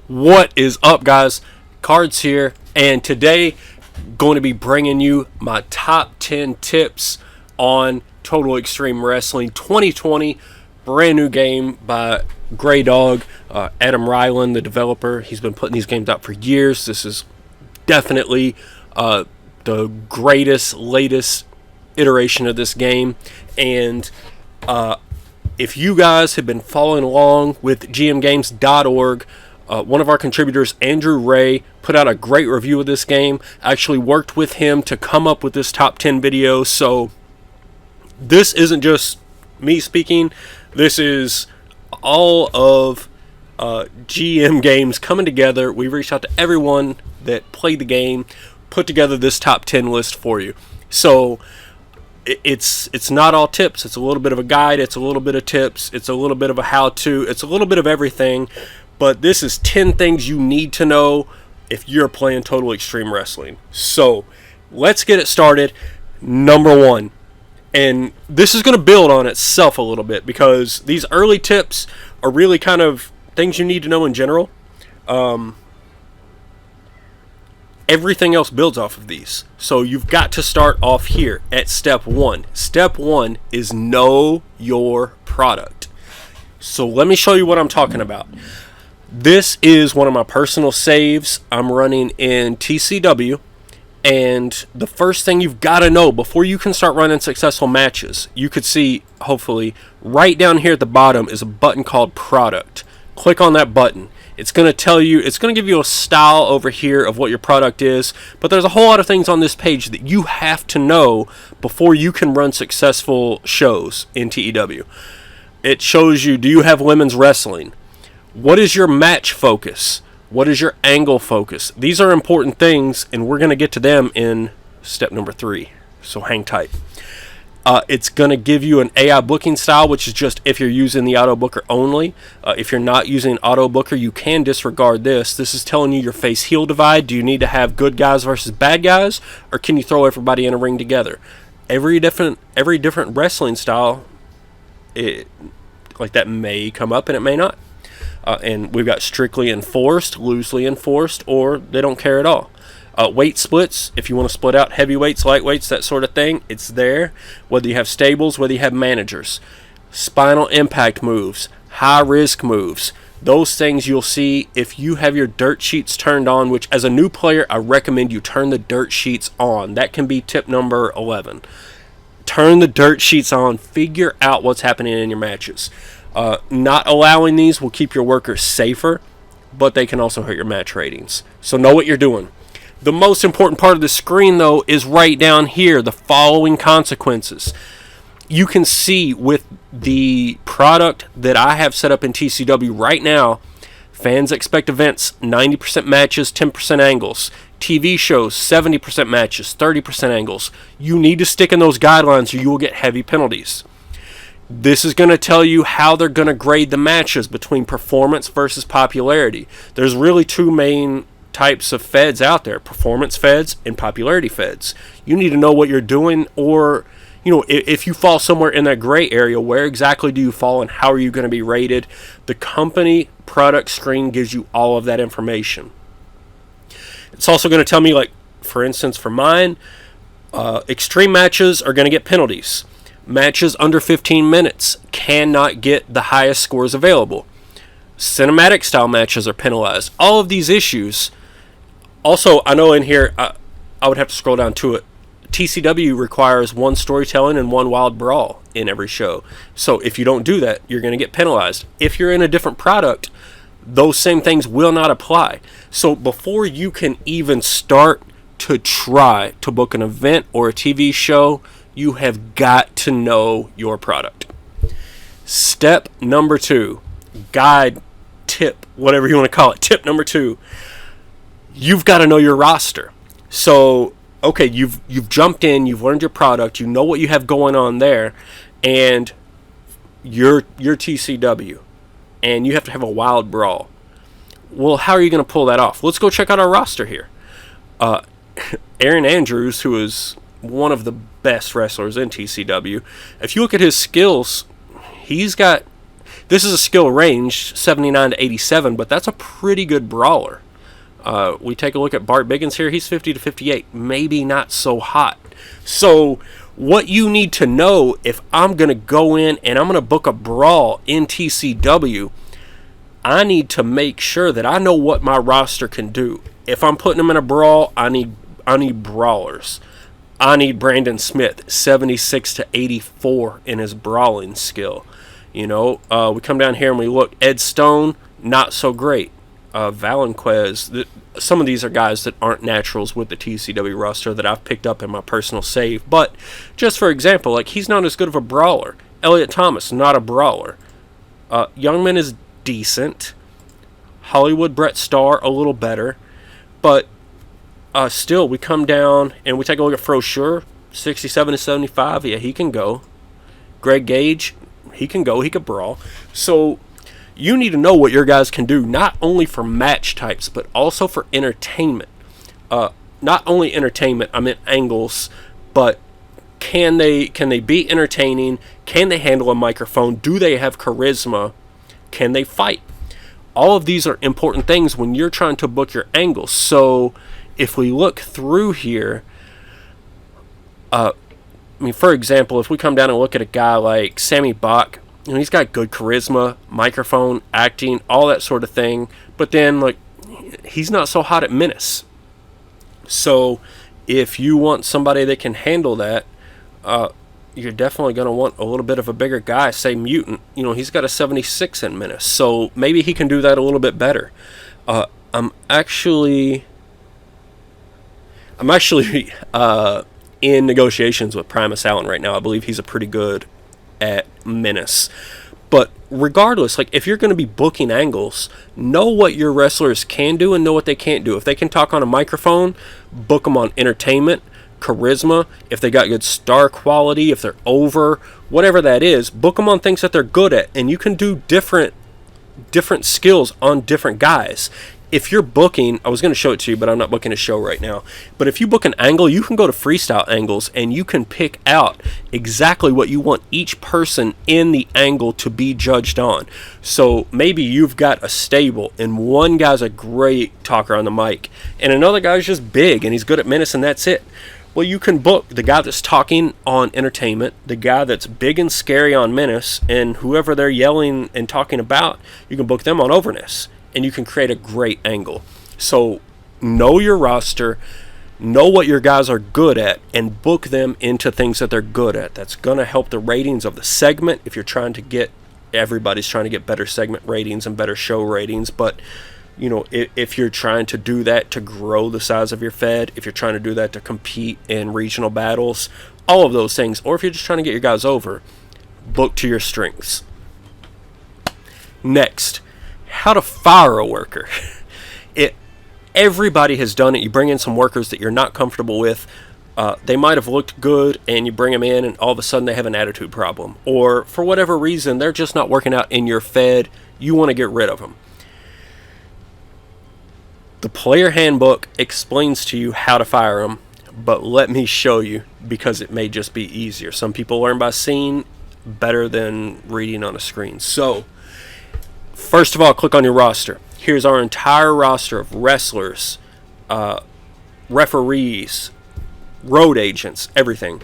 What is up, guys? Cards here, and today going to be bringing you my top 10 tips on Total Extreme Wrestling 2020, brand new game by Grey Dog, Adam Ryland, the developer. He's been putting these games out for years. This is definitely the greatest, latest iteration of this game, and if you guys have been following along with gmgames.org, one of our contributors, Andrew Ray, put out a great review of this game. I actually worked with him to come up with this top 10 video, so this isn't just me speaking. This is all of GM Games coming together. We reached out to everyone that played the game, put together this top 10 list for you. So it's not all tips. It's a little bit of a guide. It's a little bit of tips. It's a little bit of a how-to. It's a little bit of everything. But this is 10 things you need to know if you're playing Total Extreme Wrestling. So let's get it started. Number one. And this is going to build on itself a little bit because these early tips are really kind of things you need to know in general. Everything else builds off of these. So you've got to start off here at step one. Step one is know your product. So let me show you what I'm talking about. This is one of my personal saves. I'm running in TCW. And the first thing you've got to know before you can start running successful matches, you could see, hopefully, right down here at the bottom is a button called Product. Click on that button. It's going to tell you, it's going to give you a style over here of what your product is, but there's a whole lot of things on this page that you have to know before you can run successful shows in TEW. It shows you, do you have women's wrestling? What is your match focus? What is your angle focus? These are important things, and we're going to get to them in step number 3, so hang tight. It's going to give you an AI booking style, which is just if you're using the auto booker only. If you're not using auto booker, you can disregard this. This is telling you your face heel divide. Do you need to have good guys versus bad guys, or can you throw everybody in a ring together? Every different wrestling style, like that may come up and it may not. And we've got strictly enforced, loosely enforced, or they don't care at all. Weight splits, if you want to split out heavyweights, lightweights, that sort of thing, it's there. Whether you have stables, whether you have managers. Spinal impact moves, high risk moves, those things you'll see if you have your dirt sheets turned on, which as a new player, I recommend you turn the dirt sheets on. That can be tip number 11. Turn the dirt sheets on, figure out what's happening in your matches. Not allowing these will keep your workers safer, but they can also hurt your match ratings. So know what you're doing. The most important part of the screen, though, is right down here, the following consequences. You can see with the product that I have set up in TCW right now, fans expect events, 90% matches, 10% angles. TV shows, 70% matches, 30% angles. You need to stick in those guidelines or you will get heavy penalties. This is going to tell you how they're going to grade the matches between performance versus popularity. There's really two main types of feds out there, performance feds and popularity feds. You need to know what you're doing, or if you fall somewhere in that gray area, where exactly do you fall and how are you going to be rated? The company product screen gives you all of that information. It's also going to tell me, like, for instance, for mine, extreme matches are going to get penalties. Matches under 15 minutes cannot get the highest scores available. Cinematic style matches are penalized. All of these issues. Also, I know in here, I would have to scroll down to it. TCW requires one storytelling and one wild brawl in every show. So if you don't do that, you're going to get penalized. If you're in a different product, those same things will not apply. So before you can even start to try to book an event or a TV show, you have got to know your product. Step number 2, guide, tip, whatever you want to call it. Tip number 2, you've got to know your roster. So, okay, you've jumped in, you've learned your product, you know what you have going on there, and you're TCW, and you have to have a wild brawl. Well, how are you going to pull that off? Let's go check out our roster here. Aaron Andrews, who is one of the best wrestlers in TCW, if you look at his skills, he's got This is a skill range, 79 to 87, but that's a pretty good brawler. We take a look at Bart Biggins here. He's 50 to 58. Maybe not so hot. So what you need to know, if I'm going to go in and I'm going to book a brawl in TCW, I need to make sure that I know what my roster can do. If I'm putting them in a brawl, I need brawlers. I need Brandon Smith, 76 to 84 in his brawling skill. We come down here and we look. Ed Stone, not so great. Valenquez, some of these are guys that aren't naturals with the TCW roster that I've picked up in my personal save. But just for example, like, he's not as good of a brawler. Elliot Thomas, not a brawler. Youngman is decent. Hollywood Brett Starr, a little better. But still, we come down and we take a look at Froschur, 67 to 75. Yeah, he can go. Greg Gage, he can go. He could brawl. So you need to know what your guys can do, not only for match types, but also for entertainment. Not only entertainment, I meant angles, but can they be entertaining? Can they handle a microphone? Do they have charisma? Can they fight? All of these are important things when you're trying to book your angles. So if we look through here, for example, if we come down and look at a guy like Sammy Bach, he's got good charisma, microphone, acting, all that sort of thing. But then, he's not so hot at menace. So if you want somebody that can handle that, you're definitely going to want a little bit of a bigger guy, say Mutant. He's got a 76 in menace. So maybe he can do that a little bit better. I'm actually in negotiations with Primus Allen right now. I believe he's a pretty good at menace. But regardless, if you're going to be booking angles, know what your wrestlers can do and know what they can't do. If they can talk on a microphone, book them on entertainment, charisma. If they got good star quality, if they're over, whatever that is, book them on things that they're good at. And you can do different skills on different guys. If you're booking, I was going to show it to you, but I'm not booking a show right now. But if you book an angle, you can go to freestyle angles and you can pick out exactly what you want each person in the angle to be judged on. So maybe you've got a stable and one guy's a great talker on the mic and another guy's just big and he's good at menace and that's it. Well, you can book the guy that's talking on entertainment, the guy that's big and scary on menace, and whoever they're yelling and talking about, you can book them on overness. And you can create a great angle. So know your roster, know what your guys are good at, and book them into things that they're good at. That's going to help the ratings of the segment if you're trying to get, everybody's trying to get better segment ratings and better show ratings. But, if you're trying to do that to grow the size of your Fed, if you're trying to do that to compete in regional battles, all of those things, or if you're just trying to get your guys over, book to your strengths. Next, how to fire a worker. Everybody has done it. You bring in some workers that you're not comfortable with. They might have looked good, and you bring them in, and all of a sudden they have an attitude problem. Or for whatever reason, they're just not working out in your Fed. You want to get rid of them. The player handbook explains to you how to fire them, but let me show you because it may just be easier. Some people learn by seeing better than reading on a screen. So, first of all, click on your roster. Here's our entire roster of wrestlers, referees, road agents, everything.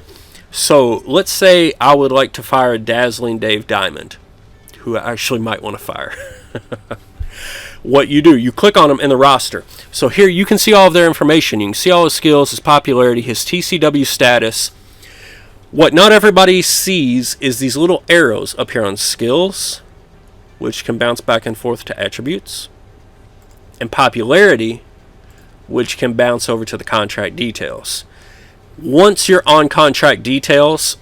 So let's say I would like to fire Dazzling Dave Diamond, who I actually might want to fire. What you do, you click on him in the roster. So here you can see all of their information. You can see all his skills, his popularity, his TCW status. What not everybody sees is these little arrows up here on skills, which can bounce back and forth to attributes, and popularity, which can bounce over to the contract details. Once you're on contract details,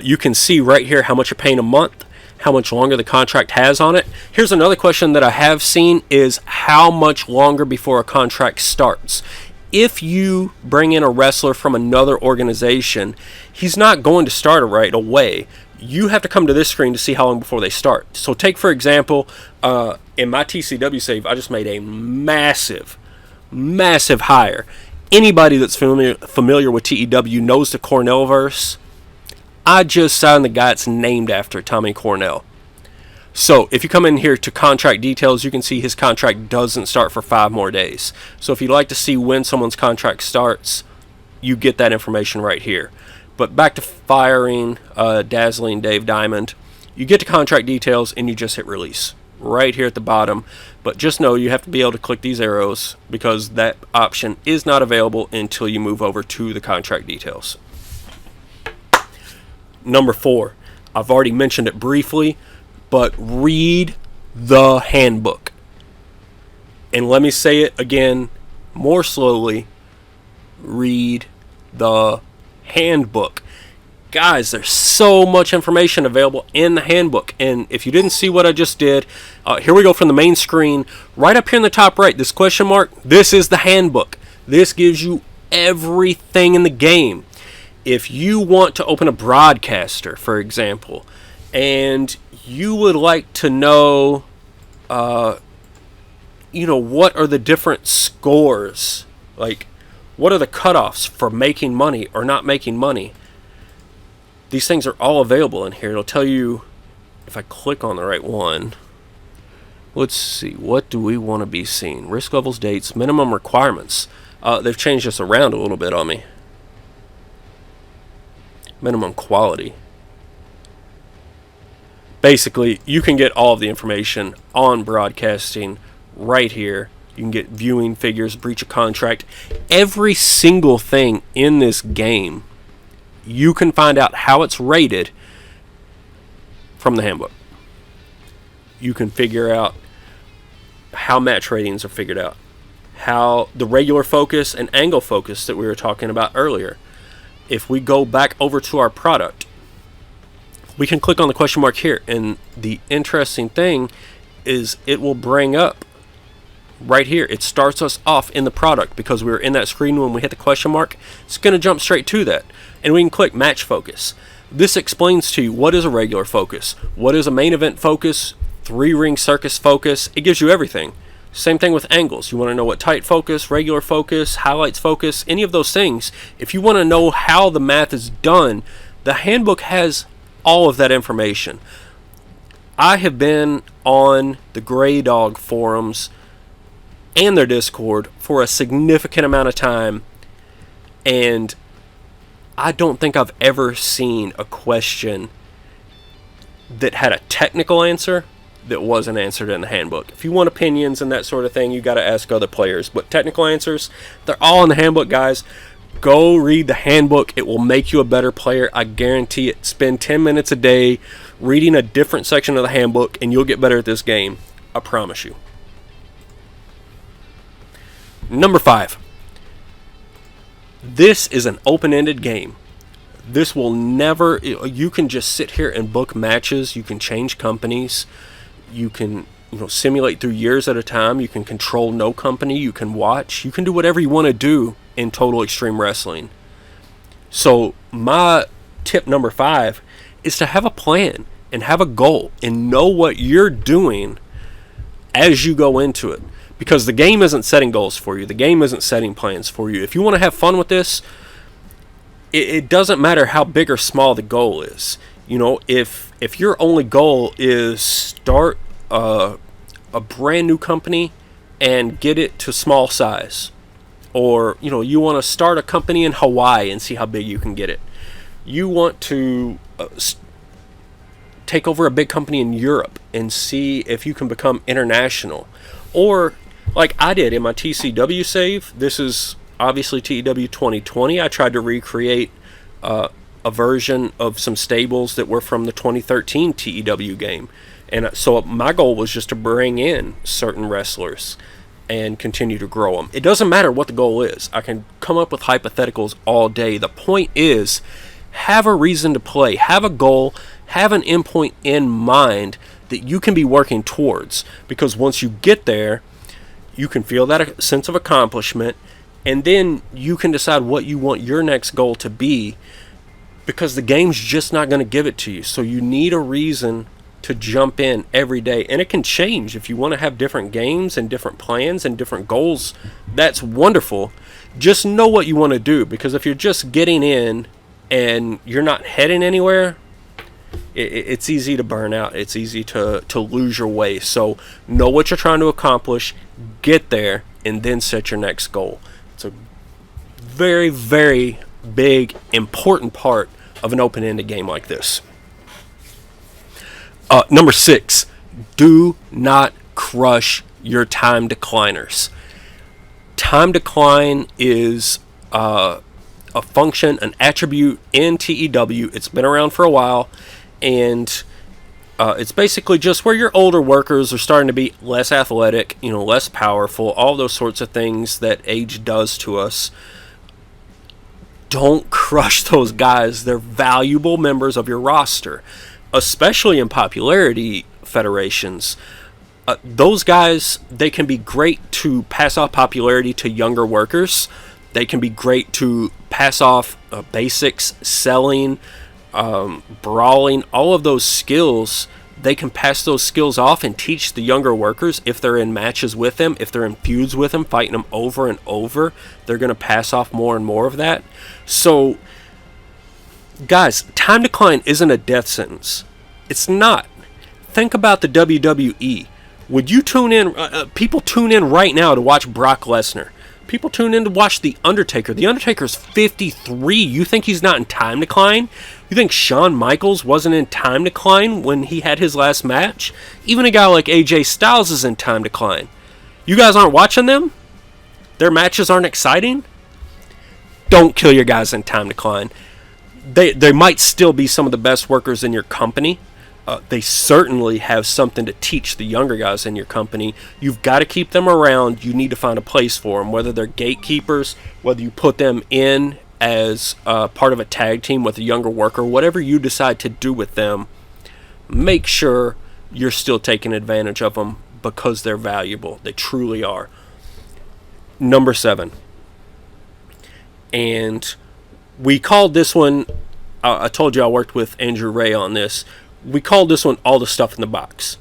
you can see right here how much you're paying a month, how much longer the contract has on it. Here's another question that I have seen is how much longer before a contract starts. If you bring in a wrestler from another organization, he's not going to start it right away. You have to come to this screen to see how long before they start. So take, for example, in my TCW save, I just made a massive hire. Anybody that's familiar with TEW knows the Cornell verse. I just signed the guy that's named after Tommy Cornell. So if you come in here to contract details, you can see his contract doesn't start for 5 more days. So if you'd like to see when someone's contract starts, you get that information right here. But back to firing Dazzling Dave Diamond, you get to contract details and you just hit release right here at the bottom. But just know you have to be able to click these arrows because that option is not available until you move over to the contract details. Number 4, I've already mentioned it briefly, but read the handbook. And let me say it again more slowly. Read the handbook. Guys, there's so much information available in the handbook. And if you didn't see what I just did, here we go from the main screen. Right up here in the top right, this question mark, this is the handbook. This gives you everything in the game. If you want to open a broadcaster, for example, and you would like to know, what are the different scores? Like, what are the cutoffs for making money or not making money? These things are all available in here. It'll tell you, if I click on the right one, let's see, what do we want to be seeing? Risk levels, dates, minimum requirements. They've changed this around a little bit on me. Minimum quality. Basically, you can get all of the information on broadcasting right here. You can get viewing figures, breach of contract. Every single thing in this game, you can find out how it's rated from the handbook. You can figure out how match ratings are figured out, how the regular focus and angle focus that we were talking about earlier. If we go back over to our product, we can click on the question mark here, and the interesting thing is it will bring up right here. It starts us off in the product because we were in that screen when we hit the question mark. It's going to jump straight to that, and we can click match focus. This explains to you what is a regular focus, what is a main event focus, 3-ring circus focus. It gives you everything. Same thing with angles. You want to know what tight focus, regular focus, highlights focus, any of those things. If you want to know how the math is done, the handbook has all of that information. I have been on the Grey Dog forums and their Discord for a significant amount of time, and I don't think I've ever seen a question that had a technical answer that wasn't answered in the handbook. If you want opinions and that sort of thing, you got to ask other players. But technical answers, they're all in the handbook, guys. Go read the handbook. It will make you a better player. I guarantee it. Spend 10 minutes a day reading a different section of the handbook, and you'll get better at this game. I promise you. Number 5. This is an open-ended game. This will never... You can just sit here and book matches. You can change companies. You can simulate through years at a time. You can control no company. You can watch. You can do whatever you want to do in Total Extreme Wrestling. So my tip number 5 is to have a plan and have a goal and know what you're doing as you go into it. Because the game isn't setting goals for you. The game isn't setting plans for you. If you want to have fun with this, it doesn't matter how big or small the goal is. If your only goal is start a brand new company and get it to small size, or you want to start a company in Hawaii and see how big you can get it. You want to take over a big company in Europe and see if you can become international. Or like I did in my TCW save, this is obviously TEW 2020. I tried to recreate a version of some stables that were from the 2013 TEW game. And so my goal was just to bring in certain wrestlers and continue to grow them. It doesn't matter what the goal is. I can come up with hypotheticals all day. The point is, have a reason to play. Have a goal. Have an endpoint in mind that you can be working towards. Because once you get there, you can feel that sense of accomplishment, and then you can decide what you want your next goal to be, because the game's just not going to give it to you. So you need a reason to jump in every day, and it can change. If you want to have different games and different plans and different goals, that's wonderful. Just know what you want to do, because if you're just getting in and you're not heading anywhere, It's easy to burn out. It's easy to lose your way. So know what you're trying to accomplish, get there, and then set your next goal. It's a very, very big, important part of an open-ended game like this. Number 6, do not crush your time decliners. Time decline is a function, an attribute in TEW. It's been around for a while, and it's basically just where your older workers are starting to be less athletic, less powerful, all those sorts of things that age does to us. Don't crush those guys. They're valuable members of your roster, especially in popularity federations. Those guys, they can be great to pass off popularity to younger workers. They can be great to pass off basics, selling, brawling, all of those skills. They can pass those skills off and teach the younger workers if they're in matches with them, if they're in feuds with them, fighting them over and over. They're going to pass off more and more of that. So, guys, time decline isn't a death sentence. It's not. Think about the WWE. Would you tune in? People tune in right now to watch Brock Lesnar. People tune in to watch The Undertaker. The Undertaker's 53. You think he's not in time decline? You think Shawn Michaels wasn't in time decline when he had his last match? Even a guy like AJ Styles is in time decline. You guys aren't watching them? Their matches aren't exciting? Don't kill your guys in time decline. They might still be some of the best workers in your company. They certainly have something to teach the younger guys in your company. You've got to keep them around. You need to find a place for them, whether they're gatekeepers, whether you put them in as part of a tag team with a younger worker, whatever you decide to do with them, make sure you're still taking advantage of them because they're valuable. They truly are. Number 7. And we called this one, I told you I worked with Andrew Ray on this. We called this one All the Stuff in the Box.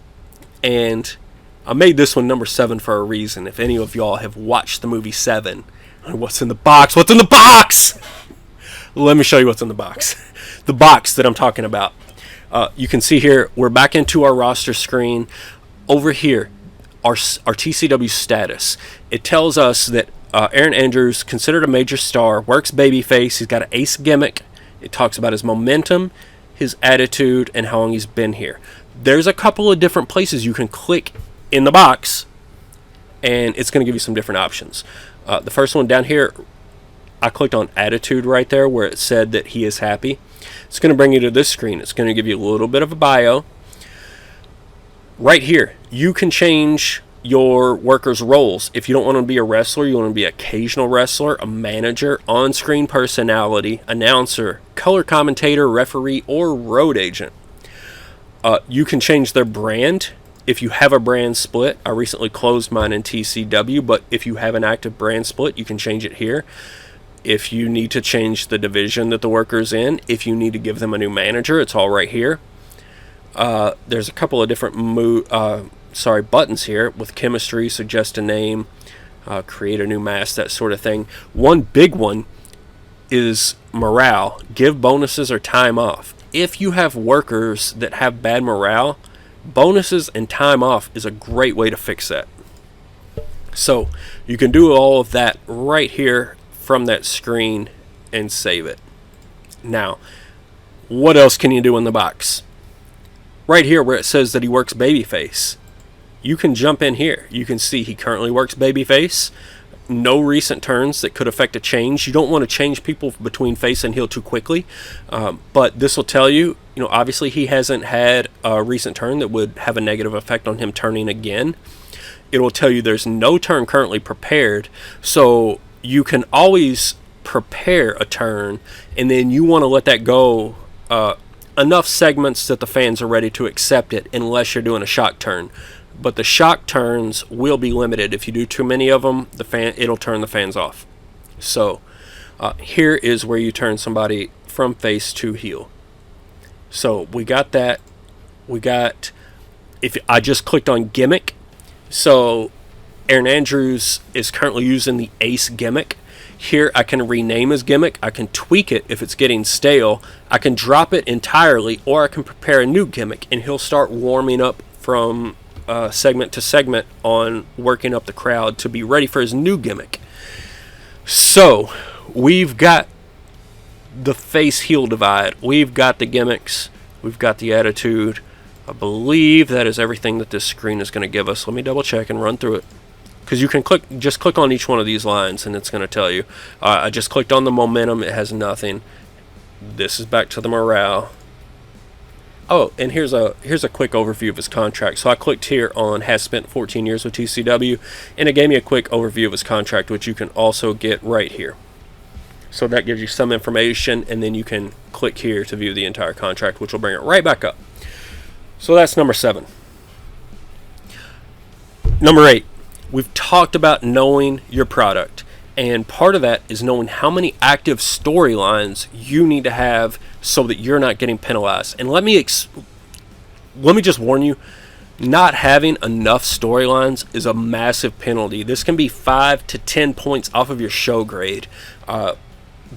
And I made this one number 7 for a reason. If any of y'all have watched the movie 7, what's in the box? What's in the box? Let me show you what's in the box. The box that I'm talking about. You can see here, we're back into our roster screen. Over here, our TCW status. It tells us that Aaron Andrews, considered a major star, works babyface. He's got an ace gimmick. It talks about his momentum, his attitude, and how long he's been here. There's a couple of different places you can click in the box, and it's going to give you some different options. The first one down here, I clicked on attitude right there where it said that he is happy. It's going to bring you to this screen. It's going to give you a little bit of a bio. Right here, you can change your workers' roles. If you don't want to be a wrestler, you want to be an occasional wrestler, a manager, on-screen personality, announcer, color commentator, referee, or road agent. You can change their brand if you have a brand split. I recently closed mine in TCW, but if you have an active brand split, you can change it here. If you need to change the division that the worker's in, if you need to give them a new manager, it's all right here. There's a couple of different buttons here with chemistry, suggest a name, create a new mask, that sort of thing. One big one is morale. Give bonuses or time off. If you have workers that have bad morale, bonuses and time off is a great way to fix that. So you can do all of that right here from that screen and save it. Now, what else can you do in the box? Right here where it says that he works babyface, you can jump in here. You can see he currently works babyface. No recent turns that could affect a change. You don't want to change people between face and heel too quickly, but this will tell you, obviously he hasn't had a recent turn that would have a negative effect on him turning again. It will tell you there's no turn currently prepared, so you can always prepare a turn, and then you want to let that go enough segments that the fans are ready to accept it, unless you're doing a shock turn. But the shock turns will be limited. If you do too many of them, it'll turn the fans off. So here is where you turn somebody from face to heel. So we got that. If I just clicked on gimmick, so Aaron Andrews is currently using the ace gimmick. Here I can rename his gimmick, I can tweak it if it's getting stale, I can drop it entirely, or I can prepare a new gimmick, and he'll start warming up from segment to segment on working up the crowd to be ready for his new gimmick. So we've got the face heel divide, we've got the gimmicks, we've got the attitude. I believe that is everything that this screen is going to give us. Let me double check and run through it, because you can just click on each one of these lines and it's going to tell you. I just clicked on the momentum, it has nothing. This is back to the morale. Oh, and here's a quick overview of his contract. So I clicked here on has spent 14 years with TCW, and it gave me a quick overview of his contract, which you can also get right here. So that gives you some information, and then you can click here to view the entire contract, which will bring it right back up. So that's number 7. Number 8, we've talked about knowing your product, and part of that is knowing how many active storylines you need to have so that you're not getting penalized. And let me just warn you, not having enough storylines is a massive penalty. This can be 5 to 10 points off of your show grade.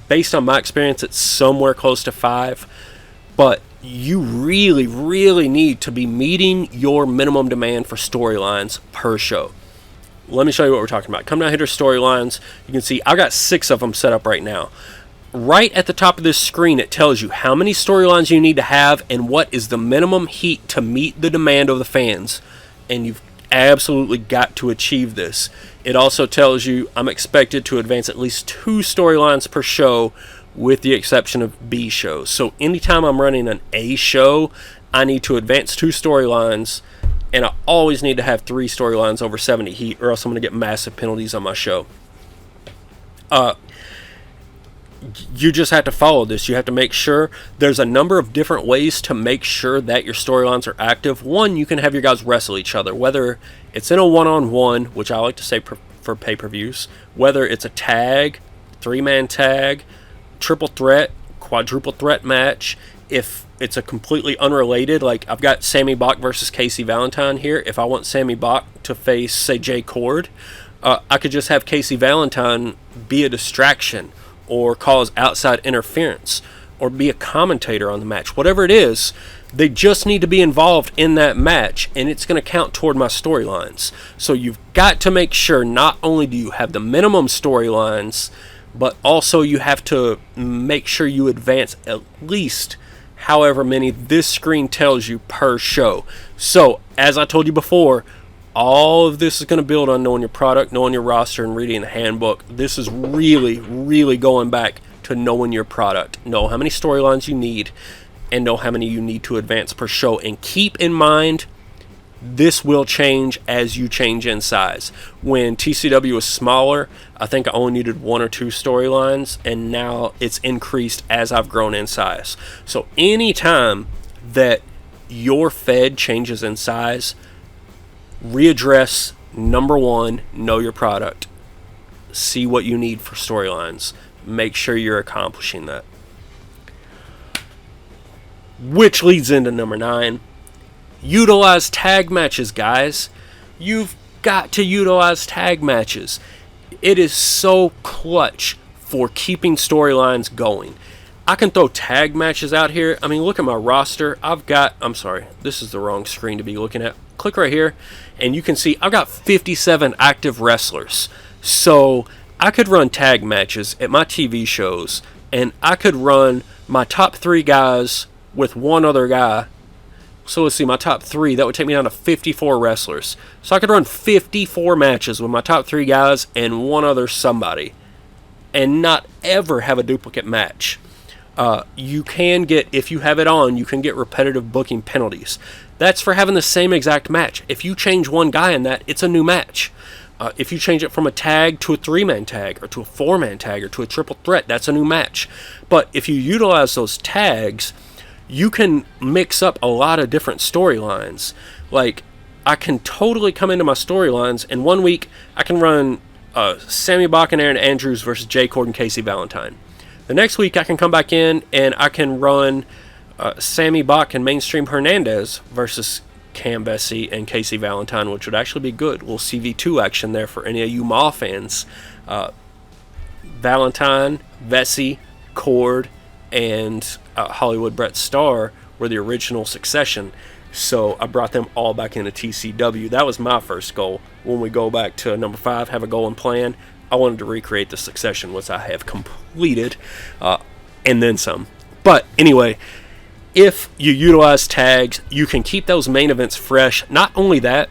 Based on my experience, it's somewhere close to 5, but you really, really need to be meeting your minimum demand for storylines per show. Let me show you what we're talking about. Come down here to storylines. You can see I've got 6 of them set up right now. Right at the top of this screen, it tells you how many storylines you need to have and what is the minimum heat to meet the demand of the fans. And you've absolutely got to achieve this. It also tells you I'm expected to advance at least 2 storylines per show, with the exception of B shows. So anytime I'm running an A show, I need to advance 2 storylines, and I always need to have 3 storylines over 70 heat, or else I'm going to get massive penalties on my show. You just have to follow this. You have to make sure. There's a number of different ways to make sure that your storylines are active. One, you can have your guys wrestle each other, whether it's in a one-on-one, which I like to say for pay-per-views, whether it's a tag, 3-man tag, triple threat, quadruple threat match. If it's a completely unrelated, like I've got Sammy Bach versus Casey Valentine here. If I want Sammy Bach to face, say, Jay Cord, I could just have Casey Valentine be a distraction or cause outside interference or be a commentator on the match. Whatever it is, they just need to be involved in that match, and it's going to count toward my storylines. So you've got to make sure not only do you have the minimum storylines, but also you have to make sure you advance at least however many this screen tells you per show. So, as I told you before, all of this is going to build on knowing your product, knowing your roster, and reading the handbook. This is really, really going back to knowing your product. Know how many storylines you need, and know how many you need to advance per show. And keep in mind, this will change as you change in size. When TCW was smaller, I think I only needed 1 or 2 storylines, and now it's increased as I've grown in size. So anytime that your Fed changes in size, readdress number 1, know your product. See what you need for storylines. Make sure you're accomplishing that. Which leads into number 9. Utilize tag matches, guys. You've got to utilize tag matches. It is so clutch for keeping storylines going. I can throw tag matches out here. I mean, look at my roster. I'm sorry, this is the wrong screen to be looking at. Click right here, and you can see I've got 57 active wrestlers. So I could run tag matches at my TV shows, and I could run my top 3 guys with one other guy. So let's see, my top 3, that would take me down to 54 wrestlers. So I could run 54 matches with my top 3 guys and one other somebody, and not ever have a duplicate match. You can get, if you have it on, you can get repetitive booking penalties. That's for having the same exact match. If you change one guy in that, it's a new match. If you change it from a tag to a 3-man tag, or to a 4-man tag, or to a triple threat, that's a new match. But if you utilize those tags, you can mix up a lot of different storylines. Like, I can totally come into my storylines, and one week I can run Sammy Bach and Aaron Andrews versus Jay Cord and Casey Valentine. The next week I can come back in and I can run Sammy Bach and Mainstream Hernandez versus Cam Bessie and Casey Valentine, which would actually be good. A little CV2 action there for any of you Maw fans. Valentine, Vesey, Cord, and Hollywood Brett Starr were the original Succession. So I brought them all back into TCW. That was my first goal. When we go back to number 5, have a goal and plan, I wanted to recreate the Succession, which I have completed, and then some. But anyway, if you utilize tags, you can keep those main events fresh. Not only that,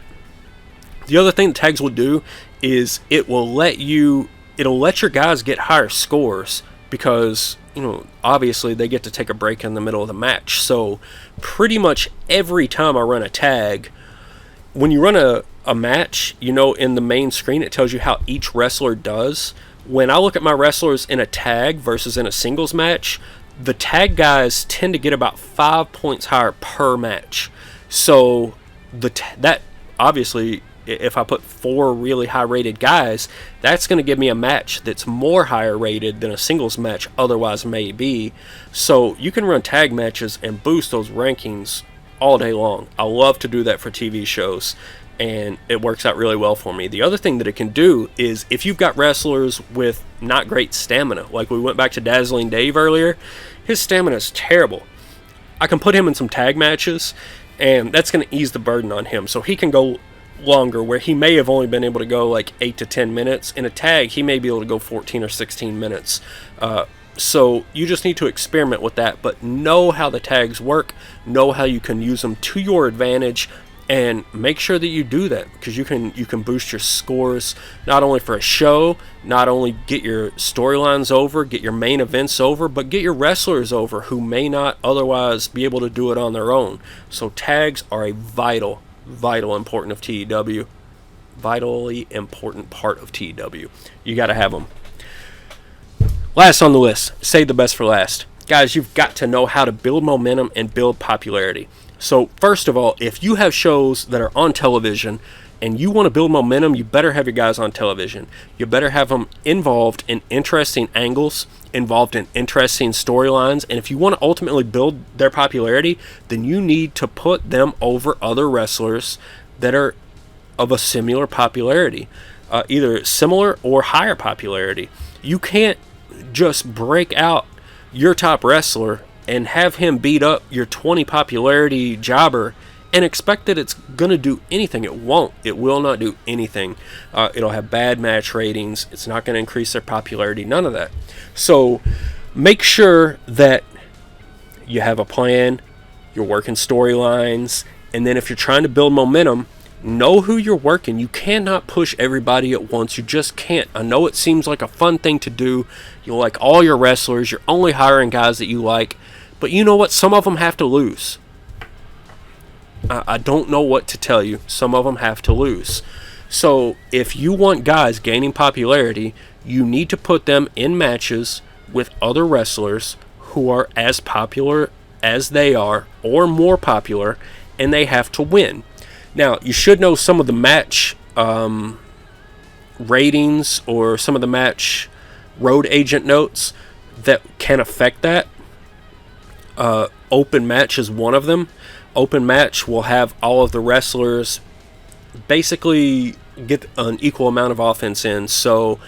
the other thing that tags will do is it'll let your guys get higher scores because, obviously they get to take a break in the middle of the match. So pretty much every time I run a tag, when you run a match, in the main screen, it tells you how each wrestler does. When I look at my wrestlers in a tag versus in a singles match, the tag guys tend to get about 5 points higher per match. So that obviously, if I put 4 really high rated guys, that's going to give me a match that's more higher rated than a singles match otherwise may be. So you can run tag matches and boost those rankings all day long. I love to do that for TV shows, and it works out really well for me. The other thing that it can do is if you've got wrestlers with not great stamina, like we went back to Dazzling Dave earlier, his stamina is terrible. I can put him in some tag matches, and that's going to ease the burden on him. So he can go longer, where he may have only been able to go like 8 to 10 minutes. In a tag, he may be able to go 14 or 16 minutes. So you just need to experiment with that, but know how the tags work, know how you can use them to your advantage, and make sure that you do that, because you can boost your scores not only for a show, not only get your storylines over, get your main events over, but get your wrestlers over who may not otherwise be able to do it on their own. So tags are a vitally important of TEW. Vitally important part of TEW. You got to have them. Last on the list, save the best for last. Guys, you've got to know how to build momentum and build popularity. So first of all, if you have shows that are on television and you want to build momentum, you better have your guys on television. You better have them involved in interesting angles, involved in interesting storylines, and if you want to ultimately build their popularity, then you need to put them over other wrestlers that are of a similar popularity, either similar or higher popularity. You can't just break out your top wrestler and have him beat up your 20 popularity jobber and expect that it's going to do anything. It won't. It will not do anything. It'll have bad match ratings. It's not going to increase their popularity. None of that. So make sure that you have a plan, you're working storylines, and then if you're trying to build momentum, know who you're working. You cannot push everybody at once. You just can't. I know it seems like a fun thing to do. You like all your wrestlers. You're only hiring guys that you like. But you know what? Some of them have to lose. I don't know what to tell you. Some of them have to lose. So if you want guys gaining popularity, you need to put them in matches with other wrestlers who are as popular as they are or more popular, and they have to win. Now, you should know some of the match ratings or some of the match road agent notes that can affect that. Open match is one of them. Open match will have all of the wrestlers basically get an equal amount of offense in. So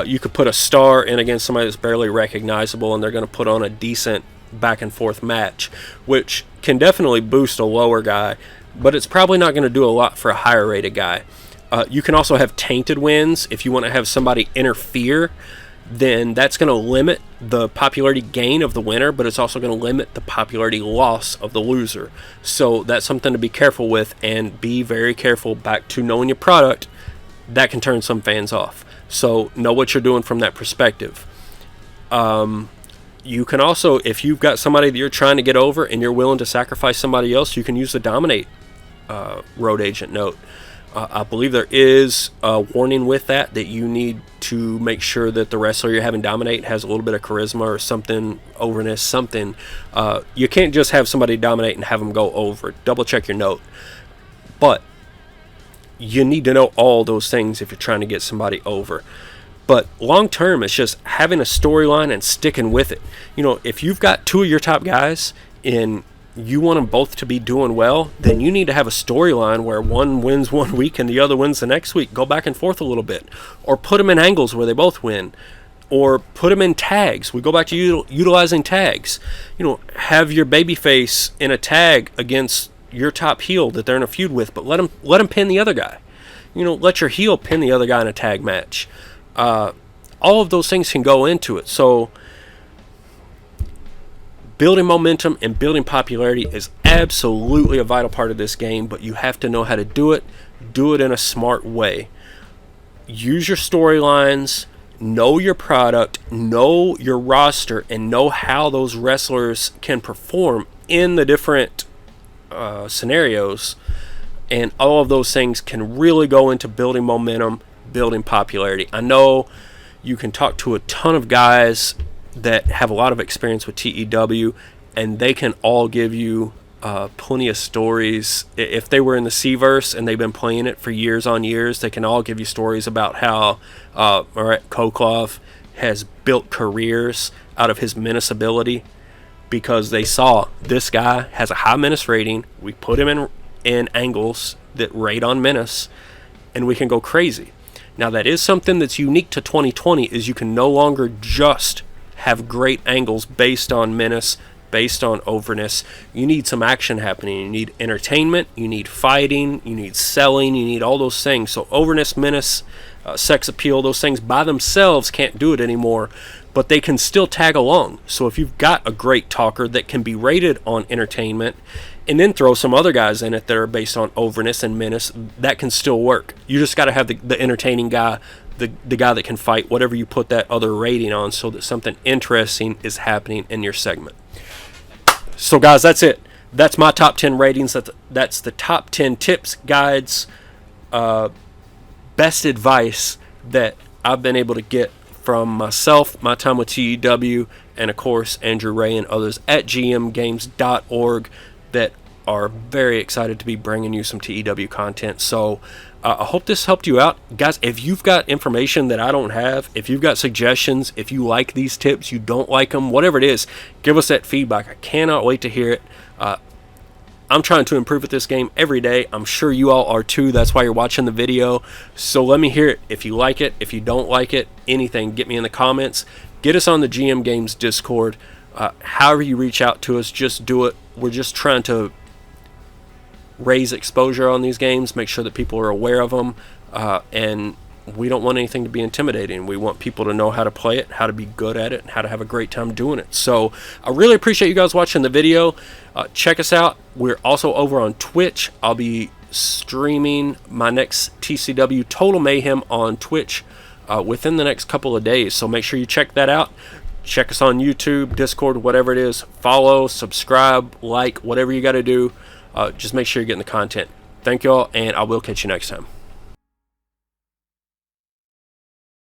you could put a star in against somebody that's barely recognizable, and they're going to put on a decent back and forth match, which can definitely boost a lower guy, but it's probably not going to do a lot for a higher rated guy. You can also have tainted wins. If you want to have somebody interfere, then that's going to limit the popularity gain of the winner, but it's also going to limit the popularity loss of the loser. So that's something to be careful with, and be very careful back to knowing your product. That can turn some fans off. So know what you're doing from that perspective. You can also, if you've got somebody that you're trying to get over and you're willing to sacrifice somebody else, you can use the dominate road agent note. I believe there is a warning with that you need to make sure that the wrestler you're having dominate has a little bit of charisma or something, overness, something. You can't just have somebody dominate and have them go over. Double check your note. But you need to know all those things if you're trying to get somebody over. But long term, it's just having a storyline and sticking with it. If you've got 2 of your top guys and you want them both to be doing well, then you need to have a storyline where one wins one week and the other wins the next week. Go back and forth a little bit, or put them in angles where they both win. or put them in tags. We go back to utilizing tags. Have your baby face in a tag against your top heel that they're in a feud with, but let them pin the other guy. Let your heel pin the other guy in a tag match. All of those things can go into it. So building momentum and building popularity is absolutely a vital part of this game, but you have to know how to do it. Do it in a smart way. Use your storylines, know your product, know your roster, and know how those wrestlers can perform in the different scenarios. And all of those things can really go into building momentum, building popularity. I know you can talk to a ton of guys that have a lot of experience with TEW, and they can all give you plenty of stories. If they were in the C-verse and they've been playing it for years on years, they can all give you stories about how Koklov has built careers out of his menace ability, because they saw this guy has a high menace rating. We put him in angles that rate on menace, and we can go crazy. Now, that is something that's unique to 2020, is you can no longer just have great angles based on menace, based on overness. You need some action happening. You need entertainment, you need fighting, you need selling, you need all those things. So overness, menace, sex appeal, those things by themselves can't do it anymore, but they can still tag along. So if you've got a great talker that can be rated on entertainment, and then throw some other guys in it that are based on overness and menace, that can still work. You just got to have the entertaining guy, the guy that can fight, whatever you put that other rating on, so that something interesting is happening in your segment. So guys, that's it. That's my top 10 ratings. That's the top 10 tips, guides, best advice that I've been able to get from myself, my time with TEW, and of course Andrew Ray and others at gmgames.org that are very excited to be bringing you some TEW content. So I hope this helped you out. Guys, if you've got information that I don't have, if you've got suggestions, if you like these tips, you don't like them, whatever it is, give us that feedback. I cannot wait to hear it. I'm trying to improve at this game every day. I'm sure you all are too. That's why you're watching the video. So let me hear it. If you like it, if you don't like it, anything, get me in the comments. Get us on the GM Games Discord. However you reach out to us, just do it. We're just trying to raise exposure on these games, make sure that people are aware of them, and we don't want anything to be intimidating. We want people to know how to play it, how to be good at it, and how to have a great time doing it. So I really appreciate you guys watching the video. Check us out. We're also over on Twitch. I'll be streaming my next TCW Total Mayhem on Twitch within the next couple of days, so make sure you check that out. Check us on YouTube, Discord, whatever it is. Follow, subscribe, like, whatever you got to do. Just make sure you're getting the content. Thank you all, and I will catch you next time.